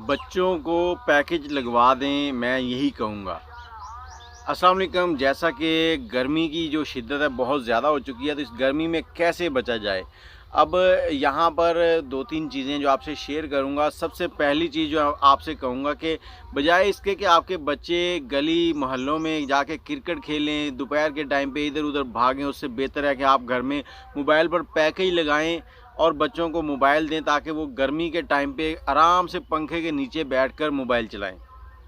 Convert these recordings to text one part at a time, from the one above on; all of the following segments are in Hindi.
बच्चों को पैकेज लगवा दें, मैं यही कहूँगा। अस्सलाम वालेकुम। जैसा कि गर्मी की जो शिद्दत है बहुत ज़्यादा हो चुकी है, तो इस गर्मी में कैसे बचा जाए। अब यहाँ पर 2-3 चीज़ें जो आपसे शेयर करूँगा। सबसे पहली चीज़ जो आपसे कहूँगा कि बजाय इसके कि आपके बच्चे गली मोहल्लों में जाके क्रिकेट खेलें, दोपहर के टाइम पे इधर-उधर भागें, उससे बेहतर है कि आप घर में मोबाइल पर पैकेज लगाएँ और बच्चों को मोबाइल दें, ताकि वो गर्मी के टाइम पे आराम से पंखे के नीचे बैठकर मोबाइल चलाएँ,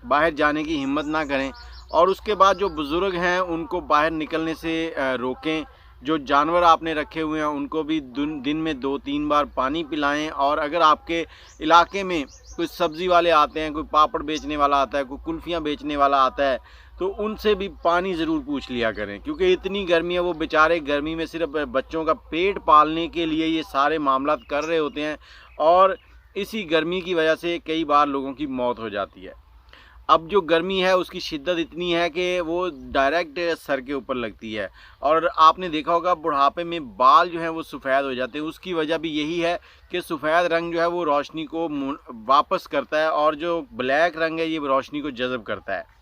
बाहर जाने की हिम्मत ना करें। और उसके बाद जो बुज़ुर्ग हैं उनको बाहर निकलने से रोकें। जो जानवर आपने रखे हुए हैं उनको भी दिन में 2-3 बार पानी पिलाएं। और अगर आपके इलाके में कोई सब्ज़ी वाले आते हैं, कोई पापड़ बेचने वाला आता है, कोई कुल्फ़ियाँ बेचने वाला आता है, तो उनसे भी पानी ज़रूर पूछ लिया करें, क्योंकि इतनी गर्मी है। वो बेचारे गर्मी में सिर्फ बच्चों का पेट पालने के लिए ये सारे मामलात कर रहे होते हैं, और इसी गर्मी की वजह से कई बार लोगों की मौत हो जाती है। अब जो गर्मी है उसकी शिद्दत इतनी है कि वो डायरेक्ट सर के ऊपर लगती है, और आपने देखा होगा बुढ़ापे में बाल जो हैं वो सफ़ेद हो जाते हैं। उसकी वजह भी यही है कि सफ़ेद रंग जो है वो रोशनी को वापस करता है, और जो ब्लैक रंग है ये रोशनी को जज़ब करता है।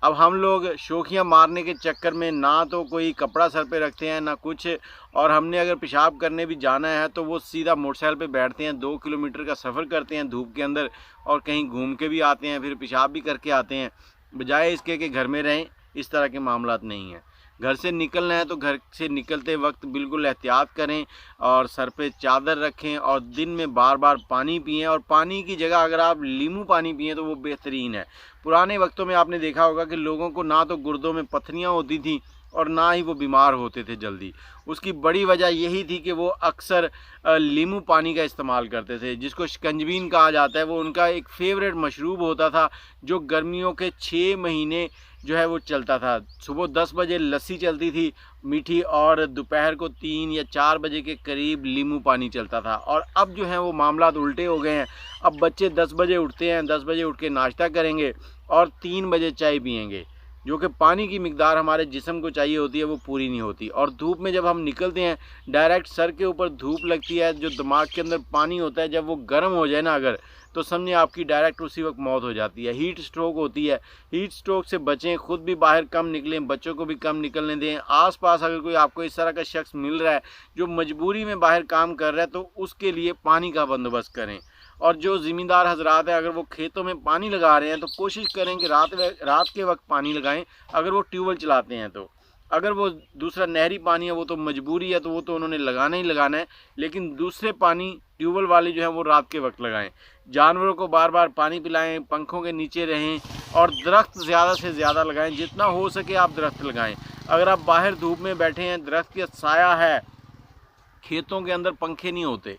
अब हम लोग शोखियाँ मारने के चक्कर में ना तो कोई कपड़ा सर पे रखते हैं ना कुछ, और हमने अगर पेशाब करने भी जाना है तो वो सीधा मोटरसाइकिल पे बैठते हैं, 2 किलोमीटर का सफ़र करते हैं धूप के अंदर, और कहीं घूम के भी आते हैं, फिर पेशाब भी करके आते हैं। बजाय इसके कि घर में रहें, इस तरह के मामलात नहीं हैं। घर से निकलना है तो घर से निकलते वक्त बिल्कुल एहतियात करें, और सर पे चादर रखें, और दिन में बार बार पानी पिएं। और पानी की जगह अगर आप नींबू पानी पिएं तो वो बेहतरीन है। पुराने वक्तों में आपने देखा होगा कि लोगों को ना तो गुर्दों में पथरियाँ होती थी और ना ही वो बीमार होते थे जल्दी। उसकी बड़ी वजह यही थी कि वो अक्सर नींबू पानी का इस्तेमाल करते थे, जिसको शिकंजवीन कहा जाता है। वो उनका एक फेवरेट मशरूब होता था, जो गर्मियों के 6 महीने जो है वो चलता था। सुबह 10 बजे लस्सी चलती थी मीठी, और दोपहर को 3 या 4 बजे के करीब नींबू पानी चलता था। और अब जो है वो मामलात उल्टे हो गए हैं। अब बच्चे 10 बजे उठते हैं, 10 बजे उठ के नाश्ता करेंगे और 3 बजे चाय पियेंगे, जो कि पानी की मिकदार हमारे जिस्म को चाहिए होती है वो पूरी नहीं होती। और धूप में जब हम निकलते हैं, डायरेक्ट सर के ऊपर धूप लगती है, जो दिमाग के अंदर पानी होता है जब वो गर्म हो जाए ना अगर, तो समझे आपकी डायरेक्ट उसी वक्त मौत हो जाती है। हीट स्ट्रोक होती है। हीट स्ट्रोक से बचें, खुद भी बाहर कम निकलें, बच्चों को भी कम निकलने दें। आसपास अगर कोई आपको इस तरह का शख्स मिल रहा है जो मजबूरी में बाहर काम कर रहा है, तो उसके लिए पानी का बंदोबस्त करें। और जो ज़िम्मेदार हजरात हैं, अगर वो खेतों में पानी लगा रहे हैं तो कोशिश करें कि रात के वक्त पानी लगाएं, अगर वो ट्यूबवेल चलाते हैं तो। अगर वो दूसरा नहरी पानी है वो तो मजबूरी है, तो वो तो उन्होंने लगाना ही लगाना है, लेकिन दूसरे पानी ट्यूबवेल वाले जो है वो रात के वक्त लगाएं। जानवरों को बार बार पानी पिलाएं, पंखों के नीचे रहें, और दरख्त ज़्यादा से ज़्यादा लगाएं। जितना हो सके आप दरख्त लगाएं। अगर आप बाहर धूप में बैठे हैं, दरख्त का साया है, खेतों के अंदर पंखे नहीं होते,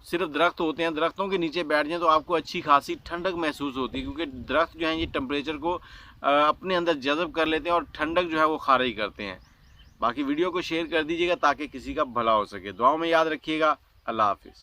सिर्फ दरख्त होते हैं, दरख्तों के नीचे बैठ जाएं तो आपको अच्छी खासी ठंडक महसूस होती है, क्योंकि दरख्त जो हैं ये टेम्परेचर को अपने अंदर जज़ब कर लेते हैं और ठंडक जो है वो खारिज करते हैं। बाकी वीडियो को शेयर कर दीजिएगा ताकि किसी का भला हो सके। दुआओं में याद रखिएगा। अल्लाह हाफिज़।